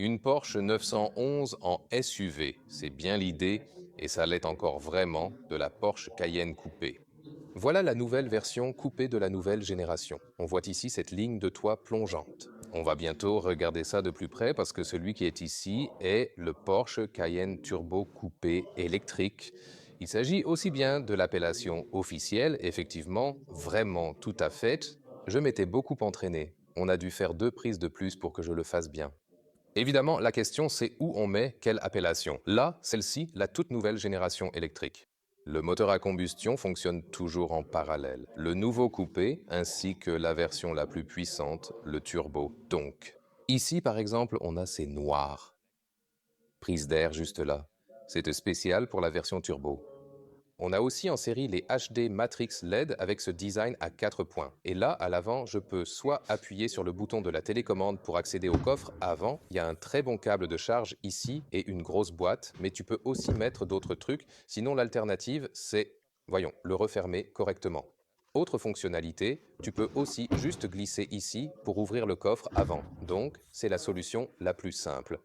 Une Porsche 911 en SUV, c'est bien l'idée, et ça l'est encore vraiment, de la Porsche Cayenne coupé. Voilà la nouvelle version coupée de la nouvelle génération. On voit ici cette ligne de toit plongeante. On va bientôt regarder ça de plus près parce que celui qui est ici est le Porsche Cayenne Turbo coupé électrique. Il s'agit aussi bien de l'appellation officielle, effectivement, vraiment tout à fait. Je m'étais beaucoup entraîné. On a dû faire 2 prises de plus pour que je le fasse bien. Évidemment, la question c'est où on met quelle appellation. Là, celle-ci, la toute nouvelle génération électrique. Le moteur à combustion fonctionne toujours en parallèle. Le nouveau coupé, ainsi que la version la plus puissante, le turbo, donc. Ici, par exemple, on a ces noirs. Prise d'air juste là. C'était spécial pour la version turbo. On a aussi en série les HD Matrix LED avec ce design à 4 points. Et là, à l'avant, je peux soit appuyer sur le bouton de la télécommande pour accéder au coffre avant, il y a un très bon câble de charge ici et une grosse boîte, mais tu peux aussi mettre d'autres trucs, sinon l'alternative, c'est, voyons, le refermer correctement. Autre fonctionnalité, tu peux aussi juste glisser ici pour ouvrir le coffre avant. Donc, c'est la solution la plus simple.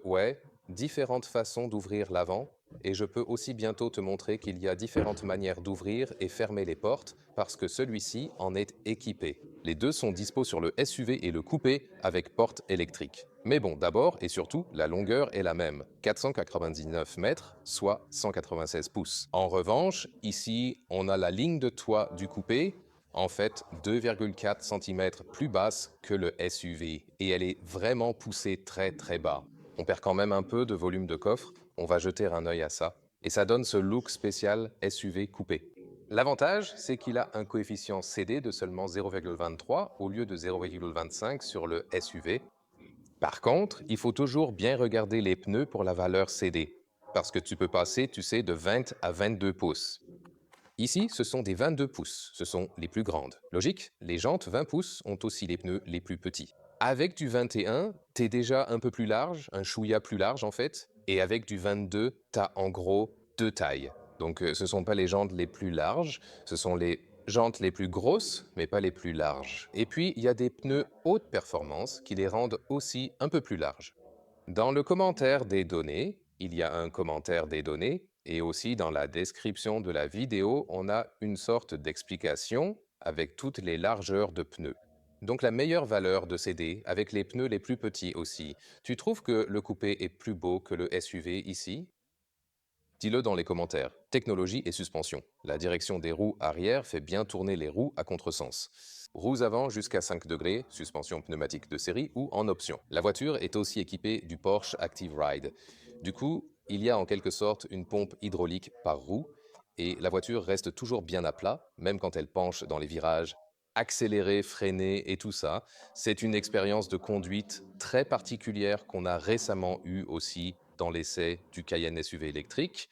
Ouais, différentes façons d'ouvrir l'avant, et je peux aussi bientôt te montrer qu'il y a différentes manières d'ouvrir et fermer les portes, parce que celui-ci en est équipé. Les deux sont dispo sur le SUV et le coupé avec porte électrique. Mais bon, d'abord et surtout, la longueur est la même, 499 mètres, soit 196 pouces. En revanche, ici, on a la ligne de toit du coupé, en fait 2,4 cm plus basse que le SUV, et elle est vraiment poussée très très bas. On perd quand même un peu de volume de coffre, on va jeter un œil à ça. Et ça donne ce look spécial SUV coupé. L'avantage, c'est qu'il a un coefficient CD de seulement 0,23 au lieu de 0,25 sur le SUV. Par contre, il faut toujours bien regarder les pneus pour la valeur CD, parce que tu peux passer, tu sais, de 20 à 22 pouces. Ici, ce sont des 22 pouces, ce sont les plus grandes. Logique, les jantes 20 pouces ont aussi les pneus les plus petits. Avec du 21, t'es déjà un peu plus large, un chouïa plus large en fait, et avec du 22, t'as en gros deux tailles. Donc ce sont pas les jantes les plus larges, ce sont les jantes les plus grosses, mais pas les plus larges. Et puis, il y a des pneus haute performance qui les rendent aussi un peu plus larges. Dans le commentaire des données, il y a un commentaire des données et aussi dans la description de la vidéo, on a une sorte d'explication avec toutes les largeurs de pneus. Donc la meilleure valeur de CD avec les pneus les plus petits aussi. Tu trouves que le coupé est plus beau que le SUV ici? Dis-le dans les commentaires. Technologie et suspension. La direction des roues arrière fait bien tourner les roues à contresens. Roues avant jusqu'à 5 degrés, suspension pneumatique de série ou en option. La voiture est aussi équipée du Porsche Active Ride. Du coup, il y a en quelque sorte une pompe hydraulique par roue et la voiture reste toujours bien à plat, même quand elle penche dans les virages. Accélérer, freiner et tout ça, c'est une expérience de conduite très particulière qu'on a récemment eue aussi dans l'essai du Cayenne SUV électrique.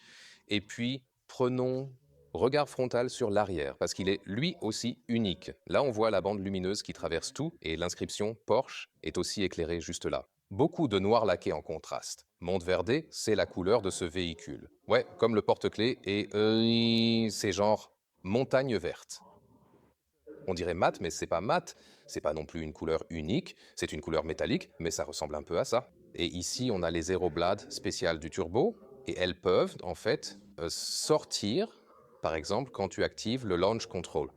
Et puis, prenons regard frontal sur l'arrière, parce qu'il est lui aussi unique. Là, on voit la bande lumineuse qui traverse tout, et l'inscription Porsche est aussi éclairée juste là. Beaucoup de noir laqué en contraste. Monte-verdé, c'est la couleur de ce véhicule. Ouais, comme le porte-clés, et c'est genre montagne verte. On dirait mat, mais c'est pas mat, c'est pas non plus une couleur unique, c'est une couleur métallique, mais ça ressemble un peu à ça. Et ici, on a les aéroblades spéciales du turbo, et elles peuvent en fait sortir, par exemple, quand tu actives le launch control.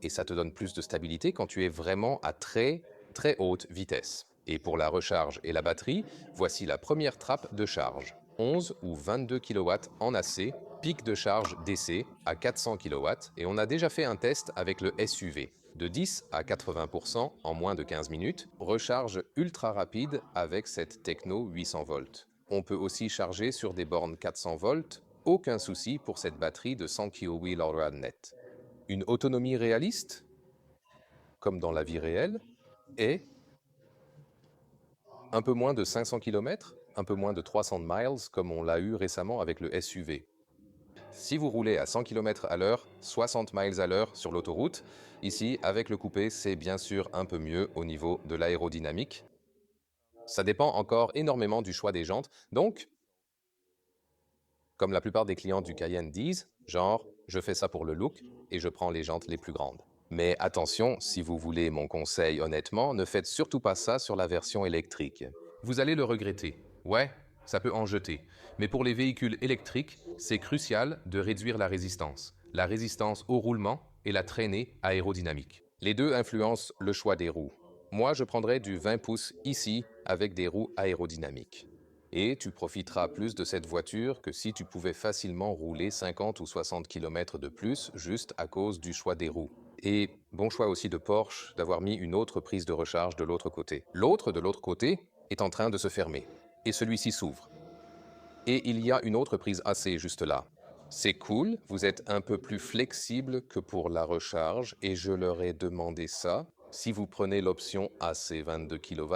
Et ça te donne plus de stabilité quand tu es vraiment à très très haute vitesse. Et pour la recharge et la batterie, voici la première trappe de charge. 11 ou 22 kW en AC, pic de charge DC à 400 kW, et on a déjà fait un test avec le SUV. De 10 à 80% en moins de 15 minutes, recharge ultra rapide avec cette Techno 800 volts. On peut aussi charger sur des bornes 400 volts, aucun souci pour cette batterie de 100 kWh net. Une autonomie réaliste, comme dans la vie réelle, est un peu moins de 500 km, un peu moins de 300 miles, comme on l'a eu récemment avec le SUV. Si vous roulez à 100 km à l'heure, 60 miles à l'heure sur l'autoroute, ici, avec le coupé, c'est bien sûr un peu mieux au niveau de l'aérodynamique. Ça dépend encore énormément du choix des jantes, donc, comme la plupart des clients du Cayenne disent, genre, je fais ça pour le look et je prends les jantes les plus grandes. Mais attention, si vous voulez mon conseil honnêtement, ne faites surtout pas ça sur la version électrique. Vous allez le regretter. Ouais, ça peut en jeter. Mais pour les véhicules électriques, c'est crucial de réduire la résistance au roulement et la traînée aérodynamique. Les deux influencent le choix des roues. Moi, je prendrais du 20 pouces ici avec des roues aérodynamiques. Et tu profiteras plus de cette voiture que si tu pouvais facilement rouler 50 ou 60 km de plus juste à cause du choix des roues. Et bon choix aussi de Porsche d'avoir mis une autre prise de recharge de l'autre côté. L'autre de l'autre côté est en train de se fermer. Et celui-ci s'ouvre. Et il y a une autre prise AC juste là. C'est cool, vous êtes un peu plus flexible que pour la recharge et je leur ai demandé ça. Si vous prenez l'option AC 22 kW,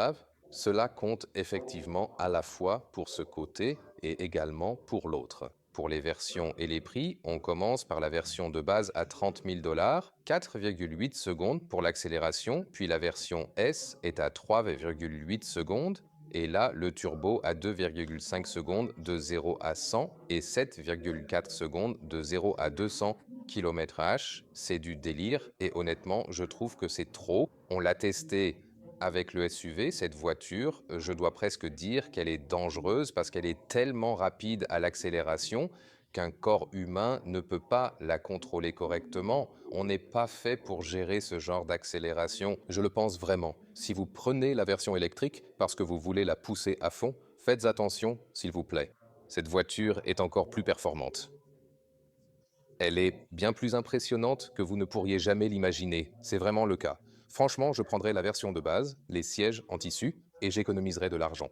cela compte effectivement à la fois pour ce côté et également pour l'autre. Pour les versions et les prix, on commence par la version de base à 30 000 $, 4,8 secondes pour l'accélération, puis la version S est à 3,8 secondes, et là, le turbo à 2,5 secondes de 0 à 100 et 7,4 secondes de 0 à 200 km/h. C'est du délire et honnêtement, je trouve que c'est trop. On l'a testé avec le SUV, cette voiture, je dois presque dire qu'elle est dangereuse parce qu'elle est tellement rapide à l'accélération qu'un corps humain ne peut pas la contrôler correctement. On n'est pas fait pour gérer ce genre d'accélération. Je le pense vraiment. Si vous prenez la version électrique parce que vous voulez la pousser à fond, faites attention, s'il vous plaît. Cette voiture est encore plus performante. Elle est bien plus impressionnante que vous ne pourriez jamais l'imaginer. C'est vraiment le cas. Franchement, je prendrais la version de base, les sièges en tissu, et j'économiserais de l'argent.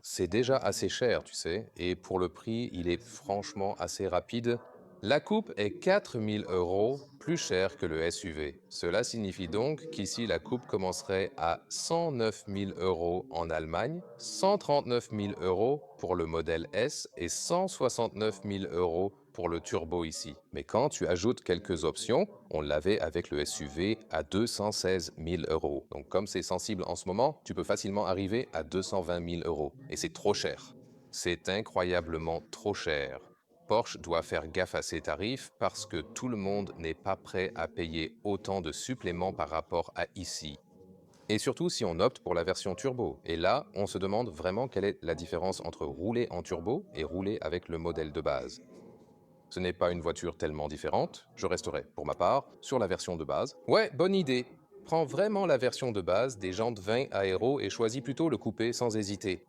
C'est déjà assez cher, tu sais, et pour le prix, il est franchement assez rapide. La coupe est 4 000 € plus chère que le SUV. Cela signifie donc qu'ici, la coupe commencerait à 109 000 € en Allemagne, 139 000 € pour le modèle S et 169 000 € pour le turbo ici. Mais quand tu ajoutes quelques options, on l'avait avec le SUV à 216 000 €. Donc comme c'est sensible en ce moment, tu peux facilement arriver à 220 000 €. Et c'est trop cher. C'est incroyablement trop cher. Porsche doit faire gaffe à ses tarifs parce que tout le monde n'est pas prêt à payer autant de suppléments par rapport à ici. Et surtout si on opte pour la version turbo. Et là, on se demande vraiment quelle est la différence entre rouler en turbo et rouler avec le modèle de base. Ce n'est pas une voiture tellement différente, je resterai, pour ma part, sur la version de base. Ouais, bonne idée. Prends vraiment la version de base des jantes 20 aéro et choisis plutôt le coupé sans hésiter.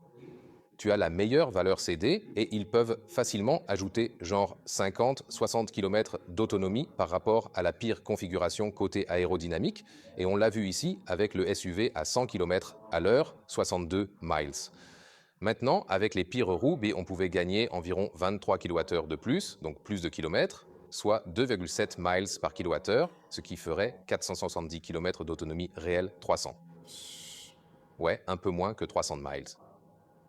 Tu as la meilleure valeur CD et ils peuvent facilement ajouter genre 50-60 km d'autonomie par rapport à la pire configuration côté aérodynamique et on l'a vu ici avec le SUV à 100 km à l'heure, 62 miles. Maintenant, avec les pires roues, on pouvait gagner environ 23 kWh de plus, donc plus de kilomètres, soit 2,7 miles par kilowattheure, ce qui ferait 470 km d'autonomie réelle 300. Ouais, un peu moins que 300 miles.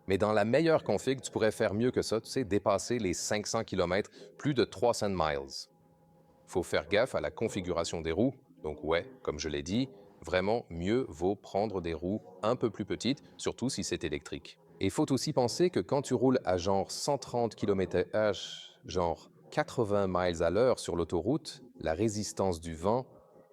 Mais dans la meilleure config, tu pourrais faire mieux que ça, tu sais, dépasser les 500 km, plus de 300 miles. Faut faire gaffe à la configuration des roues. Donc ouais, comme je l'ai dit, vraiment mieux vaut prendre des roues un peu plus petites, surtout si c'est électrique. Et il faut aussi penser que quand tu roules à genre 130 km/h, genre 80 miles à l'heure sur l'autoroute, la résistance du vent,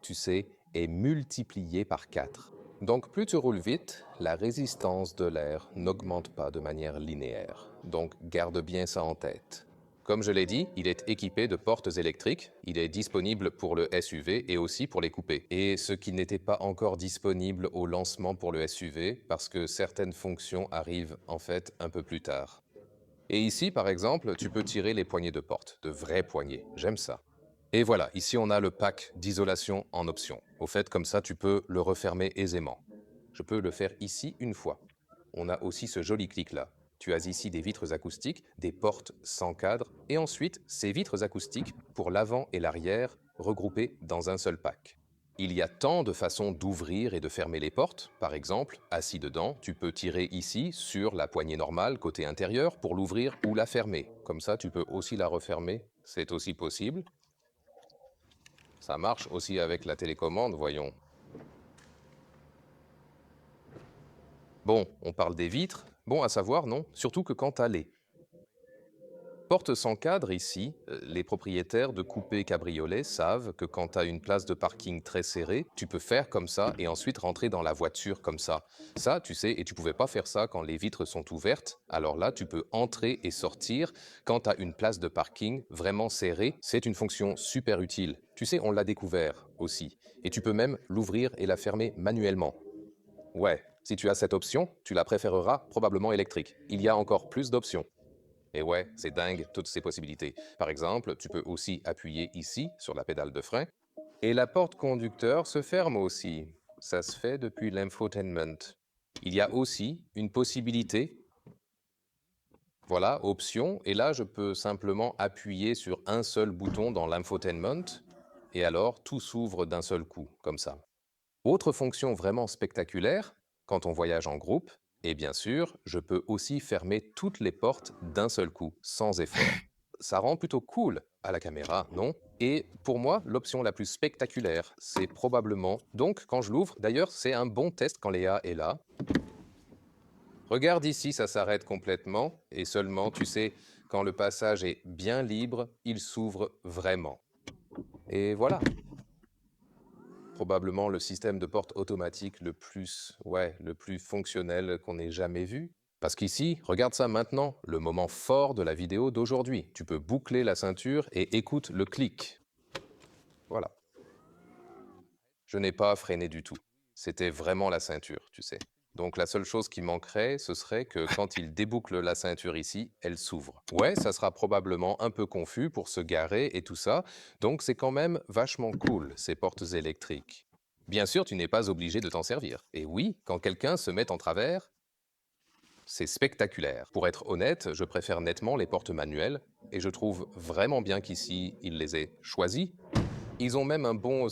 tu sais, est multipliée par 4. Donc plus tu roules vite, la résistance de l'air n'augmente pas de manière linéaire. Donc garde bien ça en tête. Comme je l'ai dit, il est équipé de portes électriques, il est disponible pour le SUV et aussi pour les coupés. Et ce qui n'était pas encore disponible au lancement pour le SUV parce que certaines fonctions arrivent en fait un peu plus tard. Et ici, par exemple, tu peux tirer les poignées de porte, de vraies poignées. J'aime ça. Et voilà, ici on a le pack d'isolation en option. Au fait, comme ça, tu peux le refermer aisément. Je peux le faire ici une fois. On a aussi ce joli clic-là. Tu as ici des vitres acoustiques, des portes sans cadre, et ensuite ces vitres acoustiques pour l'avant et l'arrière regroupées dans un seul pack. Il y a tant de façons d'ouvrir et de fermer les portes. Par exemple, assis dedans, tu peux tirer ici sur la poignée normale côté intérieur pour l'ouvrir ou la fermer. Comme ça, tu peux aussi la refermer. C'est aussi possible. Ça marche aussi avec la télécommande, voyons. Bon, on parle des vitres. Bon à savoir, non? Surtout que quand t'as les Porte sans cadre ici, les propriétaires de coupé cabriolet savent que quand tu as une place de parking très serrée, tu peux faire comme ça et ensuite rentrer dans la voiture comme ça. Ça, tu sais, et tu pouvais pas faire ça quand les vitres sont ouvertes. Alors là, tu peux entrer et sortir quand tu as une place de parking vraiment serrée. C'est une fonction super utile. Tu sais, on l'a découvert aussi. Et tu peux même l'ouvrir et la fermer manuellement. Ouais, si tu as cette option, tu la préféreras probablement électrique. Il y a encore plus d'options. Et ouais, c'est dingue, toutes ces possibilités. Par exemple, tu peux aussi appuyer ici, sur la pédale de frein, et la porte conducteur se ferme aussi. Ça se fait depuis l'infotainment. Il y a aussi une possibilité, voilà, option, et là je peux simplement appuyer sur un seul bouton dans l'infotainment, et alors tout s'ouvre d'un seul coup, comme ça. Autre fonction vraiment spectaculaire, quand on voyage en groupe, et bien sûr, je peux aussi fermer toutes les portes d'un seul coup, sans effort. Ça rend plutôt cool à la caméra, non? Et pour moi, l'option la plus spectaculaire, c'est probablement... Donc, quand je l'ouvre, d'ailleurs, c'est un bon test quand Léa est là. Regarde ici, ça s'arrête complètement, et seulement, tu sais, quand le passage est bien libre, il s'ouvre vraiment. Et voilà. Probablement le système de porte automatique le plus fonctionnel qu'on ait jamais vu. Parce qu'ici, regarde ça maintenant, le moment fort de la vidéo d'aujourd'hui. Tu peux boucler la ceinture et écoute le clic. Voilà. Je n'ai pas freiné du tout. C'était vraiment la ceinture, tu sais. Donc la seule chose qui manquerait, ce serait que quand il déboucle la ceinture ici, elle s'ouvre. Ouais, ça sera probablement un peu confus pour se garer et tout ça, donc c'est quand même vachement cool, ces portes électriques. Bien sûr, tu n'es pas obligé de t'en servir. Et oui, quand quelqu'un se met en travers, c'est spectaculaire. Pour être honnête, je préfère nettement les portes manuelles, et je trouve vraiment bien qu'ici, il les ait choisies. Ils ont même un bon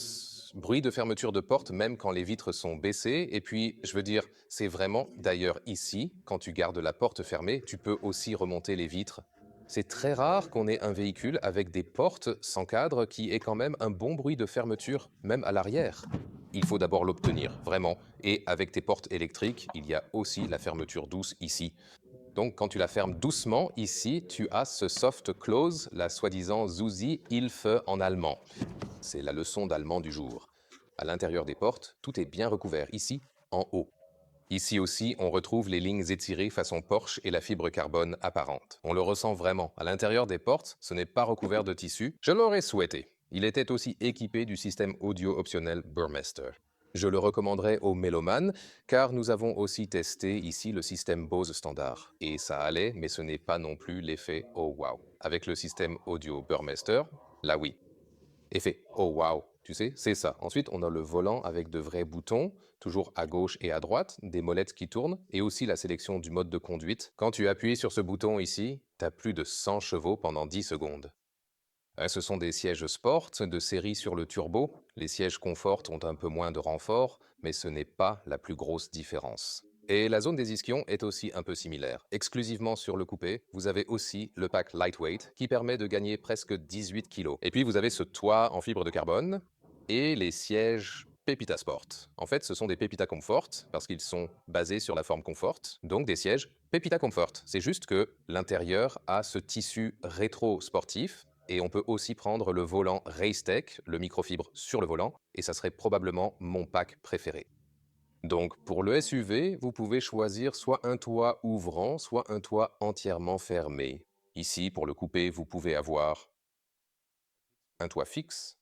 bruit de fermeture de porte, même quand les vitres sont baissées. Et puis, je veux dire, c'est vraiment, d'ailleurs ici, quand tu gardes la porte fermée, tu peux aussi remonter les vitres. C'est très rare qu'on ait un véhicule avec des portes sans cadre qui ait quand même un bon bruit de fermeture, même à l'arrière. Il faut d'abord l'obtenir, vraiment. Et avec tes portes électriques, il y a aussi la fermeture douce ici. Donc, quand tu la fermes doucement, ici, tu as ce soft close, la soi-disant Zuzi Hilfe en allemand. C'est la leçon d'allemand du jour. À l'intérieur des portes, tout est bien recouvert, ici, en haut. Ici aussi, on retrouve les lignes étirées façon Porsche et la fibre carbone apparente. On le ressent vraiment. À l'intérieur des portes, ce n'est pas recouvert de tissu. Je l'aurais souhaité. Il était aussi équipé du système audio optionnel Burmester. Je le recommanderais aux mélomanes, car nous avons aussi testé ici le système Bose standard. Et ça allait, mais ce n'est pas non plus l'effet «Oh wow». Avec le système audio Burmester, là oui, effet «Oh wow», tu sais, c'est ça. Ensuite, on a le volant avec de vrais boutons, toujours à gauche et à droite, des molettes qui tournent, et aussi la sélection du mode de conduite. Quand tu appuies sur ce bouton ici, t'as plus de 100 chevaux pendant 10 secondes. Ce sont des sièges sport de série sur le turbo. Les sièges confort ont un peu moins de renfort, mais ce n'est pas la plus grosse différence. Et la zone des ischions est aussi un peu similaire. Exclusivement sur le coupé, vous avez aussi le pack Lightweight qui permet de gagner presque 18 kg. Et puis vous avez ce toit en fibre de carbone et les sièges Pepita Sport. En fait, ce sont des Pepita Comfort parce qu'ils sont basés sur la forme Comfort, donc des sièges Pepita Comfort. C'est juste que l'intérieur a ce tissu rétro sportif et on peut aussi prendre le volant Racetech, le microfibre sur le volant, et ça serait probablement mon pack préféré. Donc pour le SUV, vous pouvez choisir soit un toit ouvrant, soit un toit entièrement fermé. Ici, pour le coupé, vous pouvez avoir un toit fixe,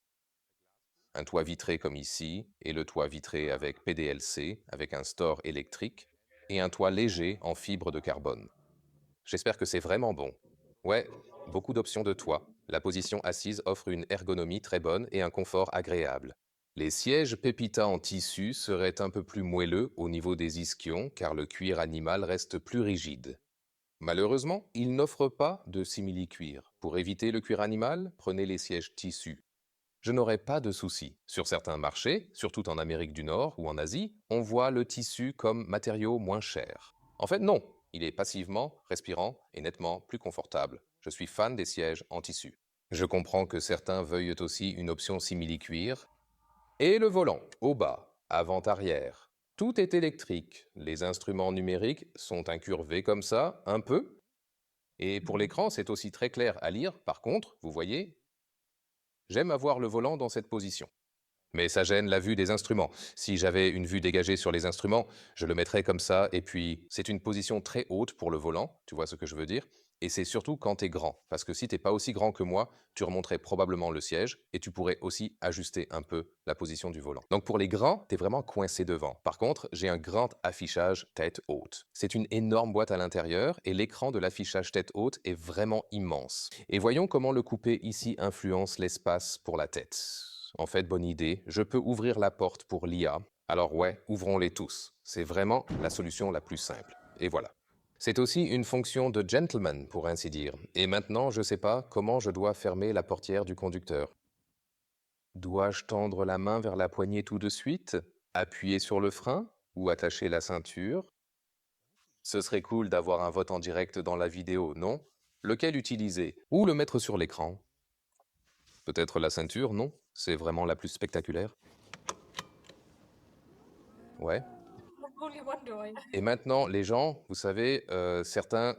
un toit vitré comme ici, et le toit vitré avec PDLC, avec un store électrique, et un toit léger en fibre de carbone. J'espère que c'est vraiment bon. Ouais, beaucoup d'options de toit. La position assise offre une ergonomie très bonne et un confort agréable. Les sièges Pepita en tissu seraient un peu plus moelleux au niveau des ischions car le cuir animal reste plus rigide. Malheureusement, ils n'offrent pas de simili-cuir. Pour éviter le cuir animal, prenez les sièges tissu. Je n'aurais pas de souci. Sur certains marchés, surtout en Amérique du Nord ou en Asie, on voit le tissu comme matériau moins cher. En fait, non. Il est passivement, respirant et nettement plus confortable. Je suis fan des sièges en tissu. Je comprends que certains veuillent aussi une option simili-cuir. Et le volant, au bas, avant-arrière. Tout est électrique. Les instruments numériques sont incurvés comme ça, un peu. Et pour l'écran, c'est aussi très clair à lire. Par contre, vous voyez, j'aime avoir le volant dans cette position. Mais ça gêne la vue des instruments. Si j'avais une vue dégagée sur les instruments, je le mettrais comme ça, et puis c'est une position très haute pour le volant, tu vois ce que je veux dire? Et c'est surtout quand t'es grand, parce que si t'es pas aussi grand que moi, tu remonterais probablement le siège, et tu pourrais aussi ajuster un peu la position du volant. Donc pour les grands, t'es vraiment coincé devant. Par contre, j'ai un grand affichage tête haute. C'est une énorme boîte à l'intérieur, et l'écran de l'affichage tête haute est vraiment immense. Et voyons comment le coupé ici influence l'espace pour la tête. En fait, bonne idée, je peux ouvrir la porte pour l'IA. Alors ouais, ouvrons-les tous. C'est vraiment la solution la plus simple. Et voilà. C'est aussi une fonction de gentleman, pour ainsi dire. Et maintenant, je ne sais pas comment je dois fermer la portière du conducteur. Dois-je tendre la main vers la poignée tout de suite? Appuyer sur le frein? Ou attacher la ceinture? Ce serait cool d'avoir un vote en direct dans la vidéo, non? Lequel utiliser? Ou le mettre sur l'écran? Peut-être la ceinture, non? C'est vraiment la plus spectaculaire. Ouais. Only one door. Et maintenant, les gens, vous savez, certains,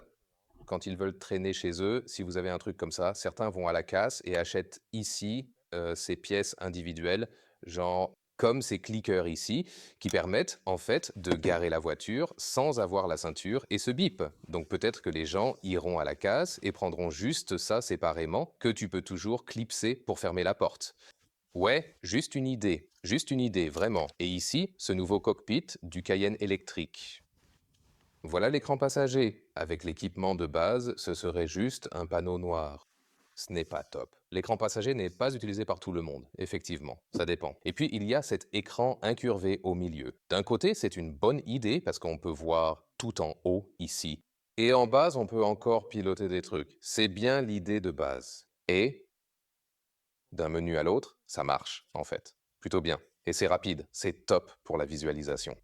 quand ils veulent traîner chez eux, si vous avez un truc comme ça, certains vont à la casse et achètent ici ces pièces individuelles, genre comme ces cliqueurs ici, qui permettent en fait de garer la voiture sans avoir la ceinture et ce bip. Donc peut-être que les gens iront à la casse et prendront juste ça séparément, que tu peux toujours clipser pour fermer la porte. Ouais, juste une idée, vraiment. Et ici, ce nouveau cockpit du Cayenne électrique. Voilà l'écran passager. Avec l'équipement de base, ce serait juste un panneau noir. Ce n'est pas top. L'écran passager n'est pas utilisé par tout le monde, effectivement, ça dépend. Et puis il y a cet écran incurvé au milieu. D'un côté, c'est une bonne idée parce qu'on peut voir tout en haut ici. Et en bas, on peut encore piloter des trucs. C'est bien l'idée de base. Et d'un menu à l'autre, ça marche, en fait. Plutôt bien. Et c'est rapide, c'est top pour la visualisation.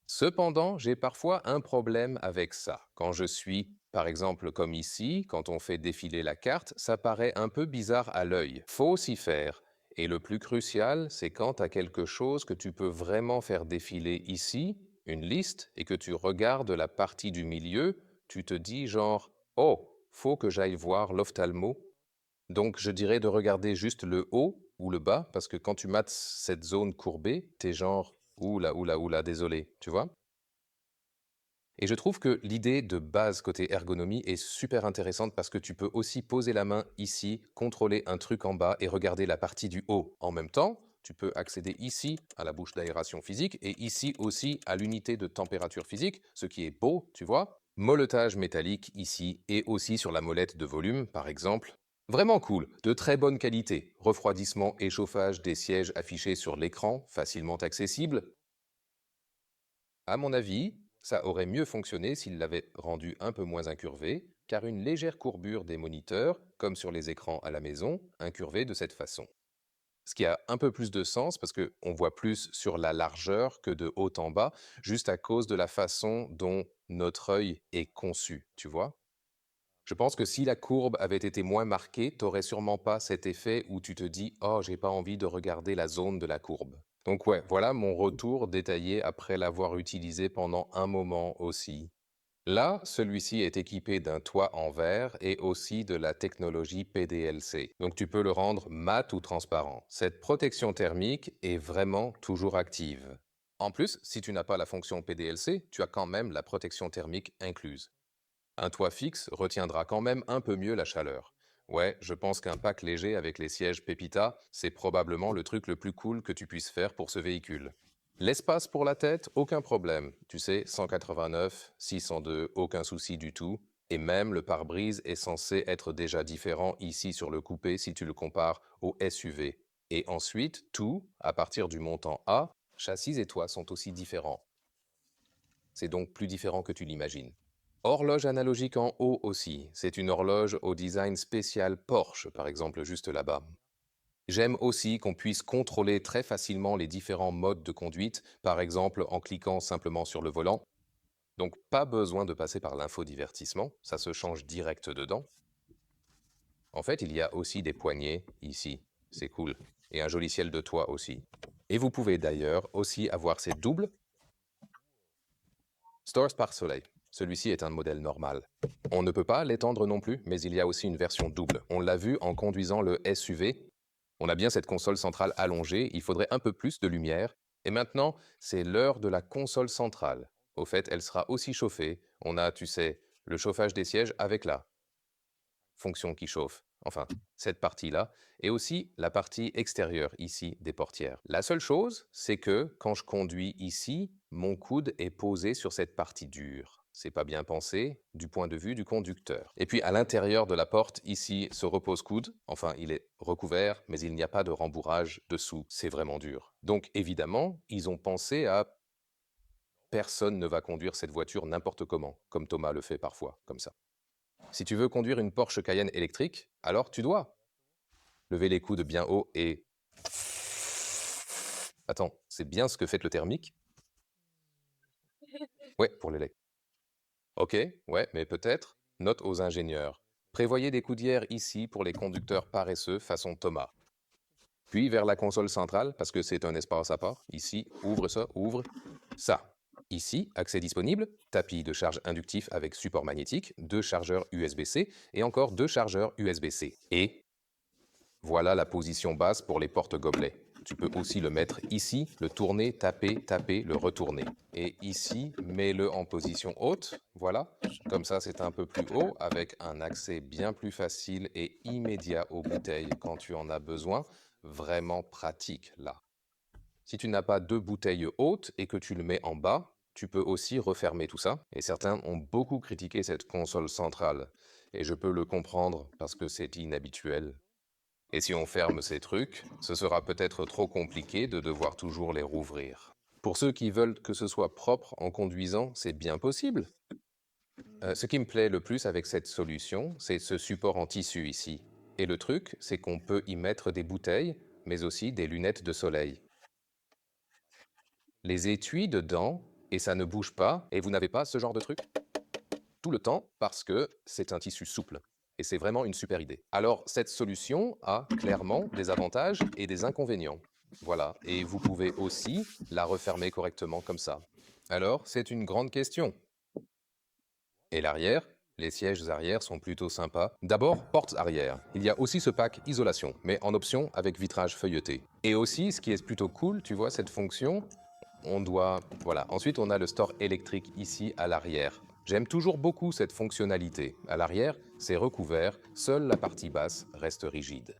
Cependant, j'ai parfois un problème avec ça. Quand je suis, par exemple, comme ici, quand on fait défiler la carte, ça paraît un peu bizarre à l'œil. Faut s'y faire. Et le plus crucial, c'est quand tu as quelque chose que tu peux vraiment faire défiler ici, une liste, et que tu regardes la partie du milieu, tu te dis genre, oh, faut que j'aille voir l'ophtalmo. Donc, je dirais de regarder juste le haut ou le bas, parce que quand tu mates cette zone courbée, t'es genre, oula, désolé, tu vois? Et je trouve que l'idée de base côté ergonomie est super intéressante parce que tu peux aussi poser la main ici, contrôler un truc en bas et regarder la partie du haut. En même temps, tu peux accéder ici à la bouche d'aération physique et ici aussi à l'unité de température physique, ce qui est beau, tu vois. Moletage métallique ici et aussi sur la molette de volume, par exemple. Vraiment cool, de très bonne qualité. Refroidissement et chauffage des sièges affichés sur l'écran, facilement accessible. À mon avis, ça aurait mieux fonctionné s'il l'avait rendu un peu moins incurvé, car une légère courbure des moniteurs, comme sur les écrans à la maison, incurvée de cette façon. Ce qui a un peu plus de sens parce qu'on voit plus sur la largeur que de haut en bas, juste à cause de la façon dont notre œil est conçu, tu vois. Je pense que si la courbe avait été moins marquée, t'aurais sûrement pas cet effet où tu te dis «Oh, j'ai pas envie de regarder la zone de la courbe». Donc ouais, voilà mon retour détaillé après l'avoir utilisé pendant un moment aussi. Là, celui-ci est équipé d'un toit en verre et aussi de la technologie PDLC. Donc tu peux le rendre mat ou transparent. Cette protection thermique est vraiment toujours active. En plus, si tu n'as pas la fonction PDLC, tu as quand même la protection thermique incluse. Un toit fixe retiendra quand même un peu mieux la chaleur. Ouais, je pense qu'un pack léger avec les sièges Pepita, c'est probablement le truc le plus cool que tu puisses faire pour ce véhicule. L'espace pour la tête, aucun problème. Tu sais, 189, 602, aucun souci du tout. Et même le pare-brise est censé être déjà différent ici sur le coupé si tu le compares au SUV. Et ensuite, tout, à partir du montant A, châssis et toit sont aussi différents. C'est donc plus différent que tu l'imagines. Horloge analogique en haut aussi. C'est une horloge au design spécial Porsche, par exemple, juste là-bas. J'aime aussi qu'on puisse contrôler très facilement les différents modes de conduite, par exemple en cliquant simplement sur le volant. Donc pas besoin de passer par l'infodivertissement, ça se change direct dedans. En fait, il y a aussi des poignées ici, c'est cool. Et un joli ciel de toit aussi. Et vous pouvez d'ailleurs aussi avoir ces doubles stores par soleil. Celui-ci est un modèle normal. On ne peut pas l'étendre non plus, mais il y a aussi une version double. On l'a vu en conduisant le SUV. On a bien cette console centrale allongée, il faudrait un peu plus de lumière. Et maintenant, c'est l'heure de la console centrale. Au fait, elle sera aussi chauffée. On a, tu sais, le chauffage des sièges avec la fonction qui chauffe, enfin, cette partie-là, et aussi la partie extérieure ici des portières. La seule chose, c'est que quand je conduis ici, mon coude est posé sur cette partie dure. C'est pas bien pensé du point de vue du conducteur. Et puis à l'intérieur de la porte, ici, ce repose-coude, enfin, il est recouvert, mais il n'y a pas de rembourrage dessous. C'est vraiment dur. Donc évidemment, ils ont pensé à personne ne va conduire cette voiture n'importe comment, comme Thomas le fait parfois, comme ça. Si tu veux conduire une Porsche Cayenne électrique, alors tu dois lever les coudes bien haut et... Attends, c'est bien ce que fait le thermique? Ouais, pour l'élect. Ok, ouais, mais peut-être. Note aux ingénieurs. Prévoyez des coudières ici pour les conducteurs paresseux façon Thomas. Puis vers la console centrale, parce que c'est un espace à part. Ici, ouvre ça, ouvre ça. Ici, accès disponible, tapis de charge inductif avec support magnétique, 2 chargeurs USB-C et encore 2 chargeurs USB-C. Et voilà la position basse pour les porte-gobelets. Tu peux aussi le mettre ici, le tourner, taper, taper, le retourner. Et ici, mets-le en position haute, voilà. Comme ça, c'est un peu plus haut, avec un accès bien plus facile et immédiat aux bouteilles quand tu en as besoin. Vraiment pratique, là. Si tu n'as pas deux bouteilles hautes et que tu le mets en bas, tu peux aussi refermer tout ça. Et certains ont beaucoup critiqué cette console centrale. Et je peux le comprendre parce que c'est inhabituel. Et si on ferme ces trucs, ce sera peut-être trop compliqué de devoir toujours les rouvrir. Pour ceux qui veulent que ce soit propre en conduisant, c'est bien possible. Ce qui me plaît le plus avec cette solution, c'est ce support en tissu ici. Et le truc, c'est qu'on peut y mettre des bouteilles, mais aussi des lunettes de soleil. Les étuis dedans, et ça ne bouge pas, et vous n'avez pas ce genre de truc tout le temps parce que c'est un tissu souple. Et c'est vraiment une super idée. Alors, cette solution a clairement des avantages et des inconvénients. Voilà, et vous pouvez aussi la refermer correctement comme ça. Alors, c'est une grande question. Et l'arrière? Les sièges arrière sont plutôt sympas. D'abord, portes arrière. Il y a aussi ce pack isolation, mais en option avec vitrage feuilleté. Et aussi, ce qui est plutôt cool, tu vois cette fonction, on doit... Voilà. Ensuite, on a le store électrique ici à l'arrière. J'aime toujours beaucoup cette fonctionnalité. À l'arrière, c'est recouvert, seule la partie basse reste rigide.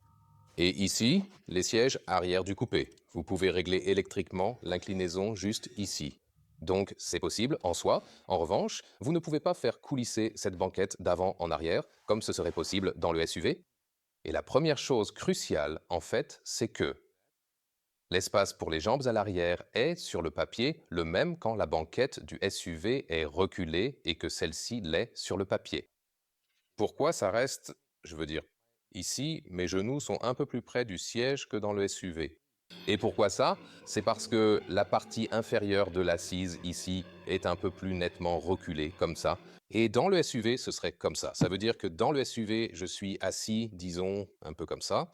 Et ici, les sièges arrière du coupé. Vous pouvez régler électriquement l'inclinaison juste ici. Donc c'est possible en soi. En revanche, vous ne pouvez pas faire coulisser cette banquette d'avant en arrière, comme ce serait possible dans le SUV. Et la première chose cruciale, en fait, c'est que l'espace pour les jambes à l'arrière est, sur le papier, le même quand la banquette du SUV est reculée et que celle-ci l'est sur le papier. Pourquoi ça reste, je veux dire, ici, mes genoux sont un peu plus près du siège que dans le SUV. Et pourquoi ça? C'est parce que la partie inférieure de l'assise ici est un peu plus nettement reculée, comme ça. Et dans le SUV, ce serait comme ça. Ça veut dire que dans le SUV, je suis assis, disons, un peu comme ça.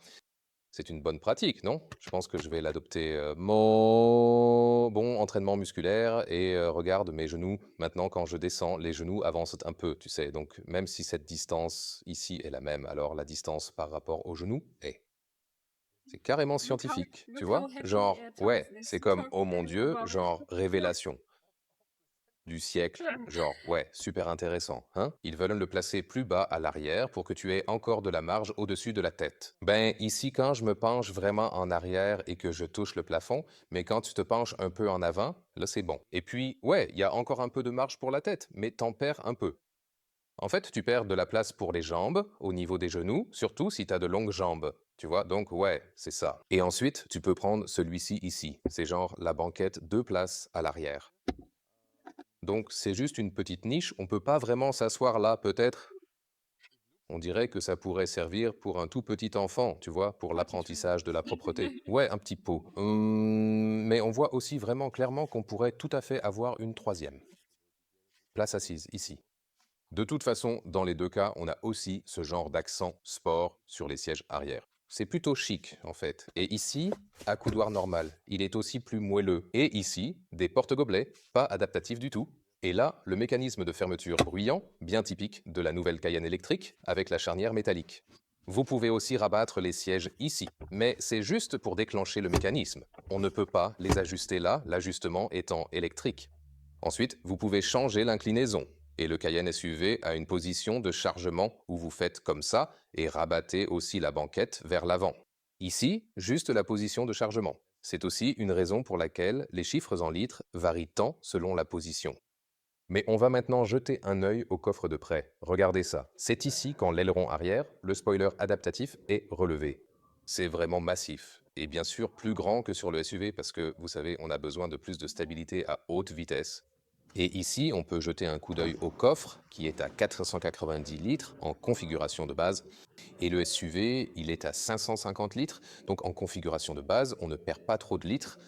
C'est une bonne pratique, non? Je pense que je vais l'adopter. Mon bon entraînement musculaire et regarde mes genoux. Maintenant, quand je descends, les genoux avancent un peu, tu sais. Donc, même si cette distance ici est la même, alors la distance par rapport aux genoux est. C'est carrément scientifique, tu Look how vois? happy Genre, Thomas ouais, is c'est comme, oh mon talking Dieu, about it. genre, révélation du siècle. Genre, ouais, super intéressant, hein? Ils veulent le placer plus bas à l'arrière pour que tu aies encore de la marge au-dessus de la tête. Ben, ici, quand je me penche vraiment en arrière et que je touche le plafond, mais quand tu te penches un peu en avant, là, c'est bon. Et puis, ouais, il y a encore un peu de marge pour la tête, mais t'en perds un peu. En fait, tu perds de la place pour les jambes, au niveau des genoux, surtout si tu as de longues jambes. Tu vois, donc ouais, c'est ça. Et ensuite, tu peux prendre celui-ci ici. C'est genre la banquette deux places à l'arrière. Donc c'est juste une petite niche, on peut pas vraiment s'asseoir là peut-être. On dirait que ça pourrait servir pour un tout petit enfant, tu vois, pour Potty l'apprentissage de la training. propreté. Ouais, un petit pot. Mais on voit aussi vraiment clairement qu'on pourrait tout à fait avoir une troisième. Place assise, ici. De toute façon, dans les deux cas, on a aussi ce genre d'accent sport sur les sièges arrière. C'est plutôt chic, en fait. Et ici, accoudoir normal. Il est aussi plus moelleux. Et ici, des porte-gobelets, pas adaptatifs du tout. Et là, le mécanisme de fermeture bruyant, bien typique de la nouvelle Cayenne électrique, avec la charnière métallique. Vous pouvez aussi rabattre les sièges ici, mais c'est juste pour déclencher le mécanisme. On ne peut pas les ajuster là, l'ajustement étant électrique. Ensuite, vous pouvez changer l'inclinaison. Et le Cayenne SUV a une position de chargement où vous faites comme ça et rabattez aussi la banquette vers l'avant. Ici, juste la position de chargement. C'est aussi une raison pour laquelle les chiffres en litres varient tant selon la position. Mais on va maintenant jeter un œil au coffre de près. Regardez ça. C'est ici quand l'aileron arrière, le spoiler adaptatif, est relevé. C'est vraiment massif. Et bien sûr plus grand que sur le SUV parce que, vous savez, on a besoin de plus de stabilité à haute vitesse. Et ici, on peut jeter un coup d'œil au coffre, qui est à 490 litres en configuration de base. Et le SUV, il est à 550 litres. Donc en configuration de base, on ne perd pas trop de litres.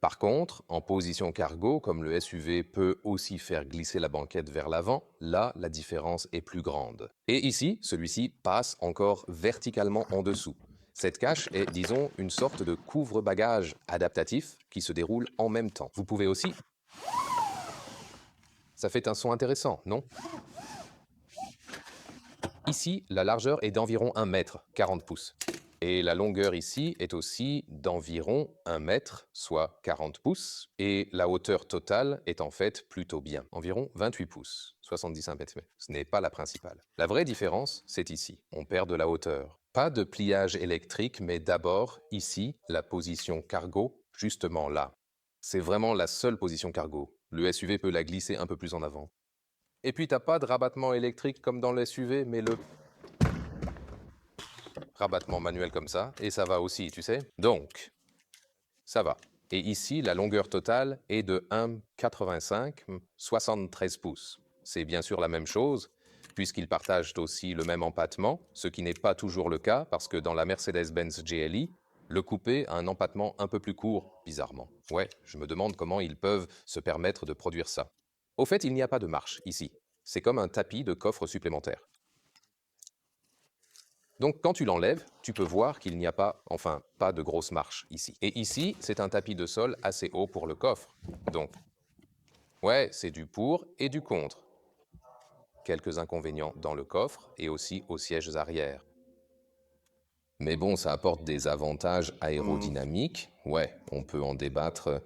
Par contre, en position cargo, comme le SUV peut aussi faire glisser la banquette vers l'avant, là, la différence est plus grande. Et ici, celui-ci passe encore verticalement en dessous. Cette cache est, disons, une sorte de couvre-bagages adaptatif qui se déroule en même temps. Vous pouvez aussi... Ça fait un son intéressant, non? Ici, la largeur est d'environ 1 mètre, 40 pouces. Et la longueur ici est aussi d'environ 1 mètre, soit 40 pouces. Et la hauteur totale est en fait plutôt bien, environ 28 pouces, 70 cm. Ce n'est pas la principale. La vraie différence, c'est ici. On perd de la hauteur. Pas de pliage électrique, mais d'abord, ici, la position cargo, justement là. C'est vraiment la seule position cargo. Le SUV peut la glisser un peu plus en avant. Et puis, t'as pas de rabattement électrique comme dans le SUV, mais le rabattement manuel comme ça, et ça va aussi, tu sais. Donc, ça va. Et ici, la longueur totale est de 1,85, 73 pouces. C'est bien sûr la même chose, puisqu'ils partagent aussi le même empattement, ce qui n'est pas toujours le cas, parce que dans la Mercedes-Benz GLI, le coupé a un empattement un peu plus court, bizarrement. Ouais, je me demande comment ils peuvent se permettre de produire ça. Au fait, il n'y a pas de marche ici. C'est comme un tapis de coffre supplémentaire. Donc quand tu l'enlèves, tu peux voir qu'il n'y a pas, enfin, pas de grosse marche ici. Et ici, c'est un tapis de sol assez haut pour le coffre. Donc, ouais, c'est du pour et du contre. Quelques inconvénients dans le coffre et aussi aux sièges arrière. Mais bon, ça apporte des avantages aérodynamiques. Ouais, on peut en débattre.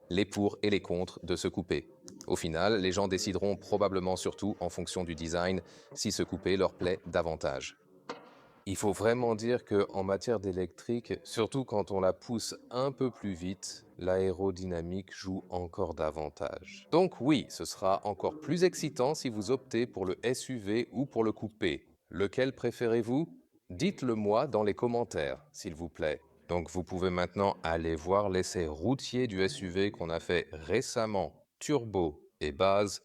Les pour et les contre de ce coupé. Au final, les gens décideront probablement surtout en fonction du design si ce coupé leur plaît davantage. Il faut vraiment dire qu'en matière d'électrique, surtout quand on la pousse un peu plus vite, l'aérodynamique joue encore davantage. Donc oui, ce sera encore plus excitant si vous optez pour le SUV ou pour le coupé. Lequel préférez-vous? Dites-le moi dans les commentaires, s'il vous plaît. Donc vous pouvez maintenant aller voir l'essai routier du SUV qu'on a fait récemment, turbo et base,